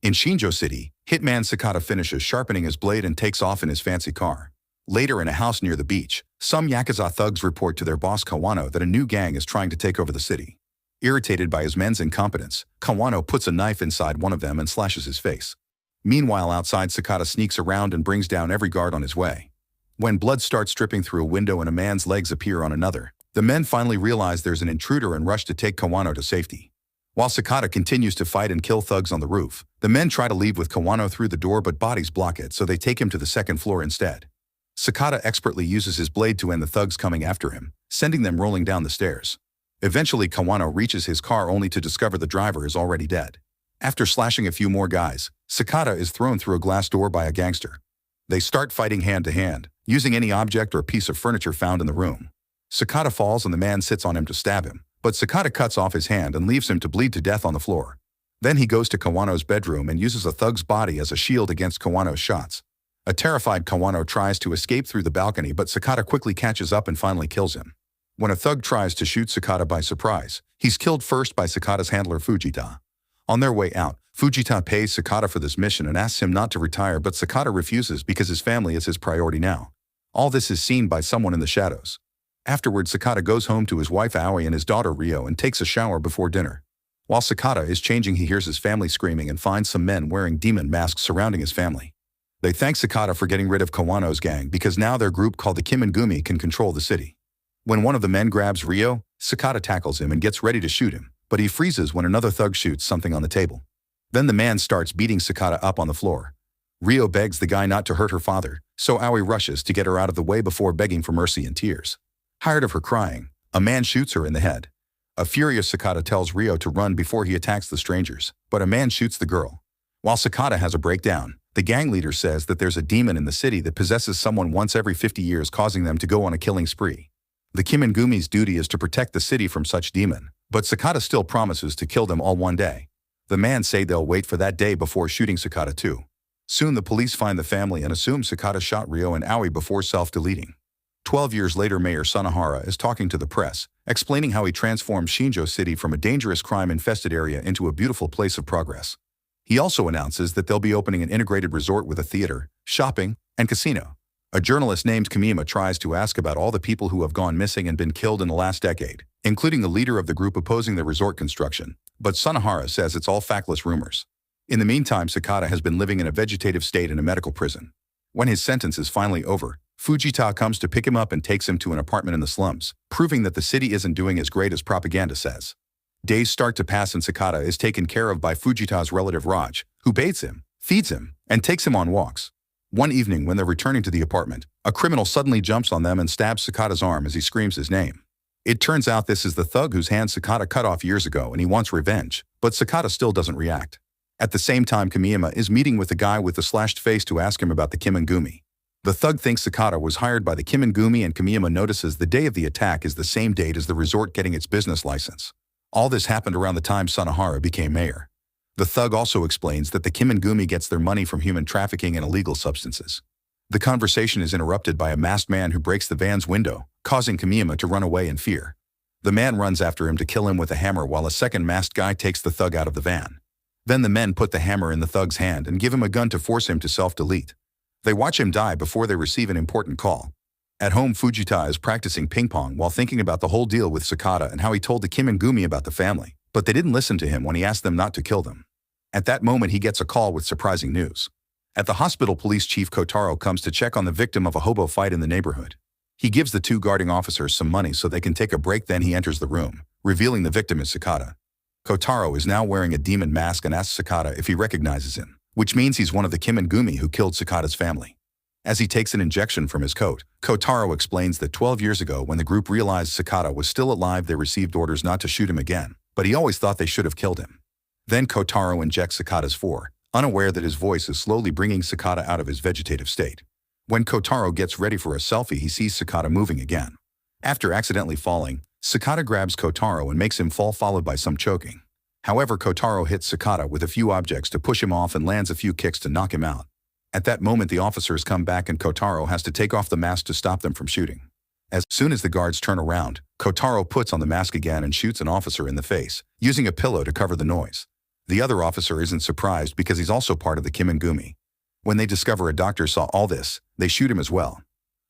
In Shinjo City, Hitman Sakata finishes sharpening his blade and takes off in his fancy car. Later, in a house near the beach, some Yakuza thugs report to their boss Kawano that a new gang is trying to take over the city. Irritated by his men's incompetence, Kawano puts a knife inside one of them and slashes his face. Meanwhile, outside, Sakata sneaks around and brings down every guard on his way. When blood starts dripping through a window and a man's legs appear on another, the men finally realize there's an intruder and rush to take Kawano to safety. While Sakata continues to fight and kill thugs on the roof, the men try to leave with Kawano through the door, but bodies block it, so they take him to the second floor instead. Sakata expertly uses his blade to end the thugs coming after him, sending them rolling down the stairs. Eventually, Kawano reaches his car only to discover the driver is already dead. After slashing a few more guys, Sakata is thrown through a glass door by a gangster. They start fighting hand to hand, using any object or piece of furniture found in the room. Sakata falls and the man sits on him to stab him, but Sakata cuts off his hand and leaves him to bleed to death on the floor. Then he goes to Kawano's bedroom and uses a thug's body as a shield against Kawano's shots. A terrified Kawano tries to escape through the balcony, but Sakata quickly catches up and finally kills him. When a thug tries to shoot Sakata by surprise, he's killed first by Sakata's handler Fujita. On their way out, Fujita pays Sakata for this mission and asks him not to retire, but Sakata refuses because his family is his priority now. All this is seen by someone in the shadows. Afterward, Sakata goes home to his wife Aoi and his daughter Ryo and takes a shower before dinner. While Sakata is changing, he hears his family screaming and finds some men wearing demon masks surrounding his family. They thank Sakata for getting rid of Kawano's gang because now their group called the Kimengumi can control the city. When one of the men grabs Ryo, Sakata tackles him and gets ready to shoot him, but he freezes when another thug shoots something on the table. Then the man starts beating Sakata up on the floor. Ryo begs the guy not to hurt her father, so Aoi rushes to get her out of the way before begging for mercy in tears. Tired of her crying, a man shoots her in the head. A furious Sakata tells Ryo to run before he attacks the strangers, but a man shoots the girl. While Sakata has a breakdown, the gang leader says that there's a demon in the city that possesses someone once every 50 years, causing them to go on a killing spree. The Kimengumi's duty is to protect the city from such demon, but Sakata still promises to kill them all one day. The man say they'll wait for that day before shooting Sakata too. Soon the police find the family and assume Sakata shot Ryo and Aoi before self-deleting. 12 years later, Mayor Sunahara is talking to the press, explaining how he transformed Shinjo City from a dangerous crime-infested area into a beautiful place of progress. He also announces that they'll be opening an integrated resort with a theater, shopping, and casino. A journalist named Kamima tries to ask about all the people who have gone missing and been killed in the last decade, including the leader of the group opposing the resort construction, but Sunahara says it's all factless rumors. In the meantime, Sakata has been living in a vegetative state in a medical prison. When his sentence is finally over, Fujita comes to pick him up and takes him to an apartment in the slums, proving that the city isn't doing as great as propaganda says. Days start to pass and Sakata is taken care of by Fujita's relative Raj, who bathes him, feeds him, and takes him on walks. One evening, when they're returning to the apartment, a criminal suddenly jumps on them and stabs Sakata's arm as he screams his name. It turns out this is the thug whose hand Sakata cut off years ago, and he wants revenge, but Sakata still doesn't react. At the same time, Kamiyama is meeting with the guy with the slashed face to ask him about the Kimengumi. The thug thinks Sakata was hired by the Kimengumi, and Kamiyama notices the day of the attack is the same date as the resort getting its business license. All this happened around the time Sunahara became mayor. The thug also explains that the Kimengumi gets their money from human trafficking and illegal substances. The conversation is interrupted by a masked man who breaks the van's window, causing Kamiyama to run away in fear. The man runs after him to kill him with a hammer while a second masked guy takes the thug out of the van. Then the men put the hammer in the thug's hand and give him a gun to force him to self-delete. They watch him die before they receive an important call. At home, Fujita is practicing ping pong while thinking about the whole deal with Sakata and how he told the Kimengumi about the family, but they didn't listen to him when he asked them not to kill them. At that moment, he gets a call with surprising news. At the hospital, police chief Kotaro comes to check on the victim of a hobo fight in the neighborhood. He gives the two guarding officers some money so they can take a break, then he enters the room, revealing the victim is Sakata. Kotaro is now wearing a demon mask and asks Sakata if he recognizes him, which means he's one of the Kimengumi who killed Sakata's family. As he takes an injection from his coat, Kotaro explains that 12 years ago, when the group realized Sakata was still alive, they received orders not to shoot him again, but he always thought they should have killed him. Then Kotaro injects Sakata's fore, unaware that his voice is slowly bringing Sakata out of his vegetative state. When Kotaro gets ready for a selfie, he sees Sakata moving again. After accidentally falling, Sakata grabs Kotaro and makes him fall, followed by some choking. However, Kotaro hits Sakata with a few objects to push him off and lands a few kicks to knock him out. At that moment, the officers come back and Kotaro has to take off the mask to stop them from shooting. As soon as the guards turn around, Kotaro puts on the mask again and shoots an officer in the face, using a pillow to cover the noise. The other officer isn't surprised because he's also part of the Kimengumi. When they discover a doctor saw all this, they shoot him as well.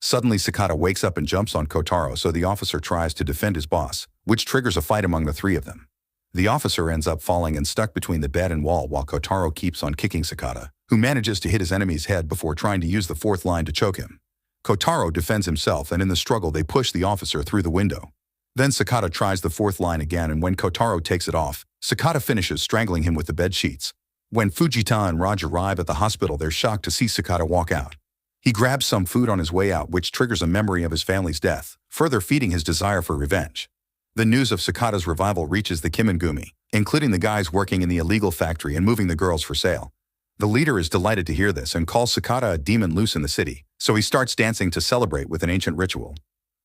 Suddenly Sakata wakes up and jumps on Kotaro, so the officer tries to defend his boss, which triggers a fight among the three of them. The officer ends up falling and stuck between the bed and wall while Kotaro keeps on kicking Sakata, who manages to hit his enemy's head before trying to use the fourth line to choke him. Kotaro defends himself, and in the struggle they push the officer through the window. Then Sakata tries the fourth line again, and when Kotaro takes it off, Sakata finishes strangling him with the bed sheets. When Fujita and Raj arrive at the hospital, they're shocked to see Sakata walk out. He grabs some food on his way out, which triggers a memory of his family's death, further feeding his desire for revenge. The news of Sakata's revival reaches the Kimengumi, including the guys working in the illegal factory and moving the girls for sale. The leader is delighted to hear this and calls Sakata a demon loose in the city, so he starts dancing to celebrate with an ancient ritual.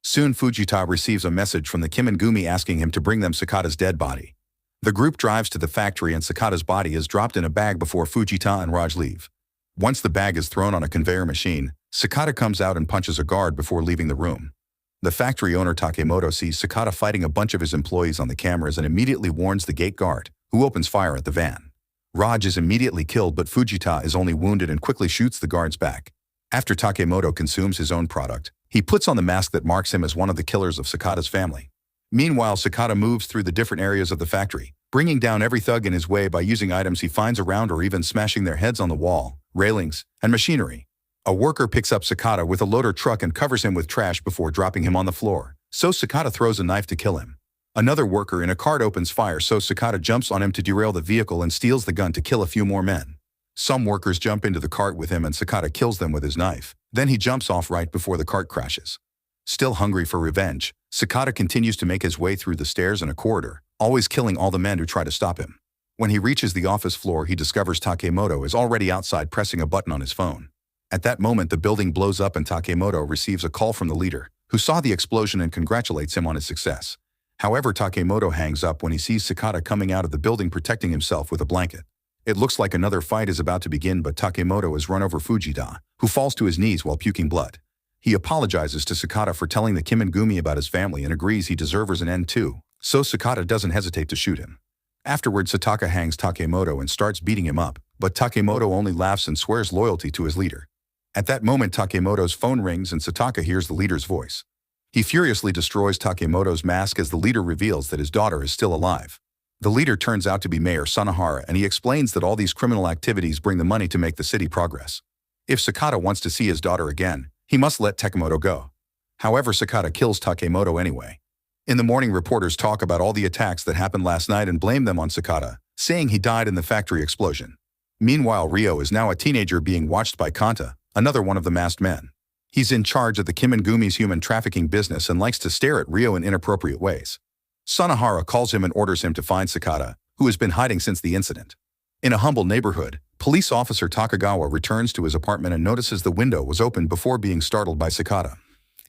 Soon Fujita receives a message from the Kimengumi asking him to bring them Sakata's dead body. The group drives to the factory and Sakata's body is dropped in a bag before Fujita and Raj leave. Once the bag is thrown on a conveyor machine, Sakata comes out and punches a guard before leaving the room. The factory owner Takemoto sees Sakata fighting a bunch of his employees on the cameras and immediately warns the gate guard, who opens fire at the van. Raj is immediately killed, but Fujita is only wounded and quickly shoots the guards back. After Takemoto consumes his own product, he puts on the mask that marks him as one of the killers of Sakata's family. Meanwhile, Sakata moves through the different areas of the factory, bringing down every thug in his way by using items he finds around or even smashing their heads on the wall, railings, and machinery. A worker picks up Sakata with a loader truck and covers him with trash before dropping him on the floor, so Sakata throws a knife to kill him. Another worker in a cart opens fire, so Sakata jumps on him to derail the vehicle and steals the gun to kill a few more men. Some workers jump into the cart with him and Sakata kills them with his knife. Then he jumps off right before the cart crashes. Still hungry for revenge, Sakata continues to make his way through the stairs and a corridor, always killing all the men who try to stop him. When he reaches the office floor, he discovers Takemoto is already outside pressing a button on his phone. At that moment, the building blows up and Takemoto receives a call from the leader, who saw the explosion and congratulates him on his success. However, Takemoto hangs up when he sees Sakata coming out of the building protecting himself with a blanket. It looks like another fight is about to begin, but Takemoto has run over Fujita, who falls to his knees while puking blood. He apologizes to Sakata for telling the Kimengumi about his family and agrees he deserves an end too, so Sakata doesn't hesitate to shoot him. Afterwards, Sataka hangs Takemoto and starts beating him up, but Takemoto only laughs and swears loyalty to his leader. At that moment, Takemoto's phone rings and Sataka hears the leader's voice. He furiously destroys Takemoto's mask as the leader reveals that his daughter is still alive. The leader turns out to be Mayor Sunahara, and he explains that all these criminal activities bring the money to make the city progress. If Sakata wants to see his daughter again, he must let Takemoto go. However, Sakata kills Takemoto anyway. In the morning, reporters talk about all the attacks that happened last night and blame them on Sakata, saying he died in the factory explosion. Meanwhile, Ryo is now a teenager being watched by Kanta, another one of the masked men. He's in charge of the Kimengumi's human trafficking business and likes to stare at Ryo in inappropriate ways. Sunahara calls him and orders him to find Sakata, who has been hiding since the incident. In a humble neighborhood, police officer Takagawa returns to his apartment and notices the window was open before being startled by Sakata.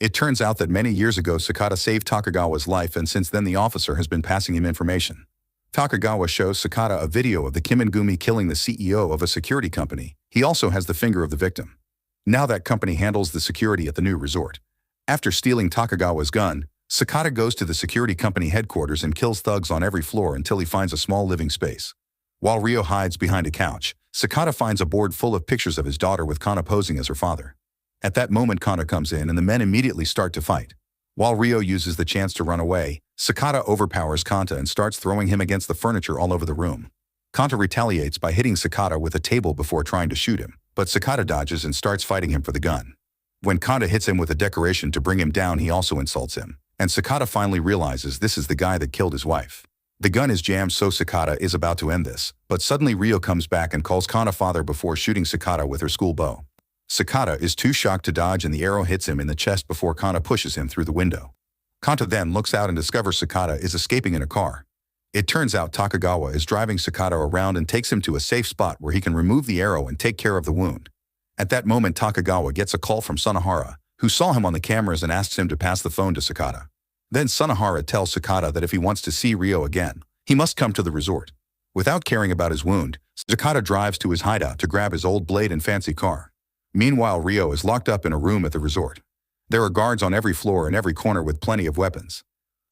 It turns out that many years ago Sakata saved Takagawa's life, and since then the officer has been passing him information. Takagawa shows Sakata a video of the Kimengumi killing the CEO of a security company. He also has the finger of the victim. Now that company handles the security at the new resort. After stealing Takagawa's gun, Sakata goes to the security company headquarters and kills thugs on every floor until he finds a small living space. While Ryo hides behind a couch, Sakata finds a board full of pictures of his daughter with Kana posing as her father. At that moment, Kana comes in and the men immediately start to fight. While Ryo uses the chance to run away, Sakata overpowers Kanta and starts throwing him against the furniture all over the room. Kanta retaliates by hitting Sakata with a table before trying to shoot him, but Sakata dodges and starts fighting him for the gun. When Kanta hits him with a decoration to bring him down, he also insults him, and Sakata finally realizes this is the guy that killed his wife. The gun is jammed, so Sakata is about to end this, but suddenly Ryo comes back and calls Kana father before shooting Sakata with her school bow. Sakata is too shocked to dodge and the arrow hits him in the chest before Kana pushes him through the window. Kanta then looks out and discovers Sakata is escaping in a car. It turns out Takagawa is driving Sakata around and takes him to a safe spot where he can remove the arrow and take care of the wound. At that moment, Takagawa gets a call from Sunahara, who saw him on the cameras and asks him to pass the phone to Sakata. Then Sunahara tells Sakata that if he wants to see Ryo again, he must come to the resort. Without caring about his wound, Sakata drives to his hideout to grab his old blade and fancy car. Meanwhile, Ryo is locked up in a room at the resort. There are guards on every floor and every corner with plenty of weapons.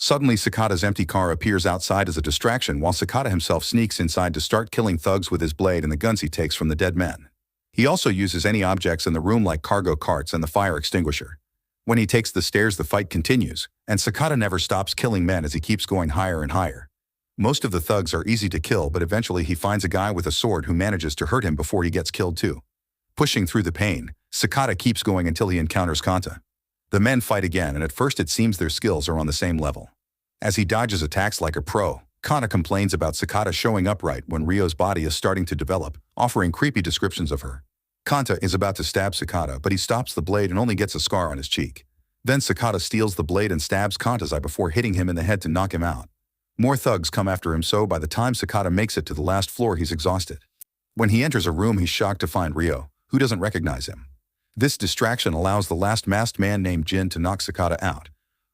Suddenly, Sakata's empty car appears outside as a distraction while Sakata himself sneaks inside to start killing thugs with his blade and the guns he takes from the dead men. He also uses any objects in the room like cargo carts and the fire extinguisher. When he takes the stairs, the fight continues, and Sakata never stops killing men as he keeps going higher and higher. Most of the thugs are easy to kill, but eventually he finds a guy with a sword who manages to hurt him before he gets killed too. Pushing through the pain, Sakata keeps going until he encounters Kanta. The men fight again, and at first it seems their skills are on the same level. As he dodges attacks like a pro, Kanta complains about Sakata showing up right when Ryo's body is starting to develop, offering creepy descriptions of her. Kanta is about to stab Sakata, but he stops the blade and only gets a scar on his cheek. Then Sakata steals the blade and stabs Kanta's eye before hitting him in the head to knock him out. More thugs come after him, so by the time Sakata makes it to the last floor, he's exhausted. When he enters a room, he's shocked to find Ryo, who doesn't recognize him. This distraction allows the last masked man named Jin to knock Sakata out.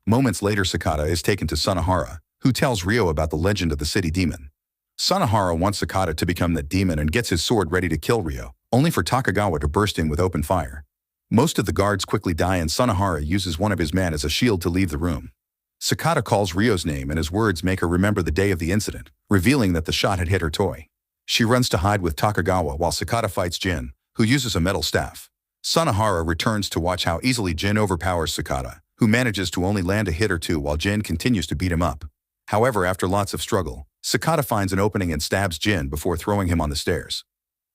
Moments later, Sakata is taken to Sunahara, who tells Ryo about the legend of the city demon. Sunahara wants Sakata to become that demon and gets his sword ready to kill Ryo, only for Takagawa to burst in with open fire. Most of the guards quickly die, and Sunahara uses one of his men as a shield to leave the room. Sakata calls Ryo's name, and his words make her remember the day of the incident, revealing that the shot had hit her toy. She runs to hide with Takagawa while Sakata fights Jin, who uses a metal staff. Sunahara returns to watch how easily Jin overpowers Sakata, who manages to only land a hit or two while Jin continues to beat him up. However, after lots of struggle, Sakata finds an opening and stabs Jin before throwing him on the stairs.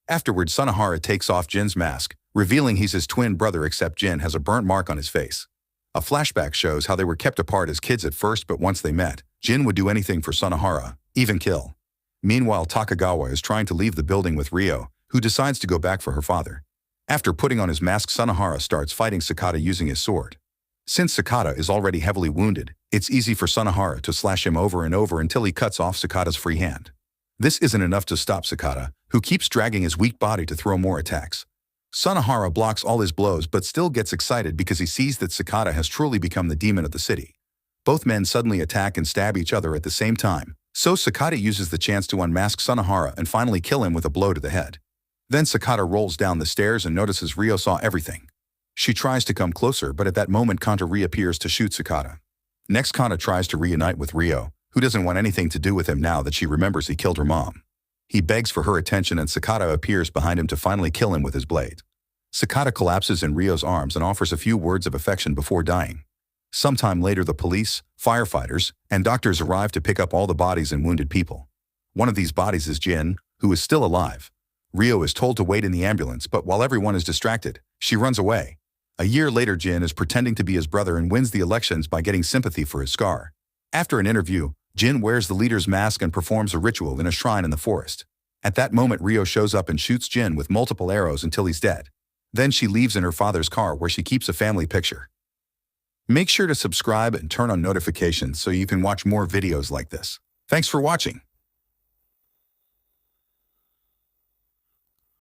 Afterward, Sunahara takes off Jin's mask, revealing he's his twin brother, except Jin has a burnt mark on his face. A flashback shows how they were kept apart as kids at first, but once they met, Jin would do anything for Sunahara, even kill. Meanwhile, Takagawa is trying to leave the building with Ryo, who decides to go back for her father. After putting on his mask, Sunahara starts fighting Sakata using his sword. Since Sakata is already heavily wounded, it's easy for Sunahara to slash him over and over until he cuts off Sakata's free hand. This isn't enough to stop Sakata, who keeps dragging his weak body to throw more attacks. Sunahara blocks all his blows but still gets excited because he sees that Sakata has truly become the demon of the city. Both men suddenly attack and stab each other at the same time, so Sakata uses the chance to unmask Sunahara and finally kill him with a blow to the head. Then Sakata rolls down the stairs and notices Ryo saw everything. She tries to come closer, but at that moment Kanta reappears to shoot Sakata. Next, Kanta tries to reunite with Ryo, who doesn't want anything to do with him now that she remembers he killed her mom. He begs for her attention, and Sakata appears behind him to finally kill him with his blade. Sakata collapses in Ryo's arms and offers a few words of affection before dying. Sometime later, the police, firefighters, and doctors arrive to pick up all the bodies and wounded people. One of these bodies is Jin, who is still alive. Ryo is told to wait in the ambulance, but while everyone is distracted, she runs away. A year later, Jin is pretending to be his brother and wins the elections by getting sympathy for his scar. After an interview, Jin wears the leader's mask and performs a ritual in a shrine in the forest. At that moment, Ryo shows up and shoots Jin with multiple arrows until he's dead. Then she leaves in her father's car, where she keeps a family picture. Make sure to subscribe and turn on notifications so you can watch more videos like this. Thanks for watching.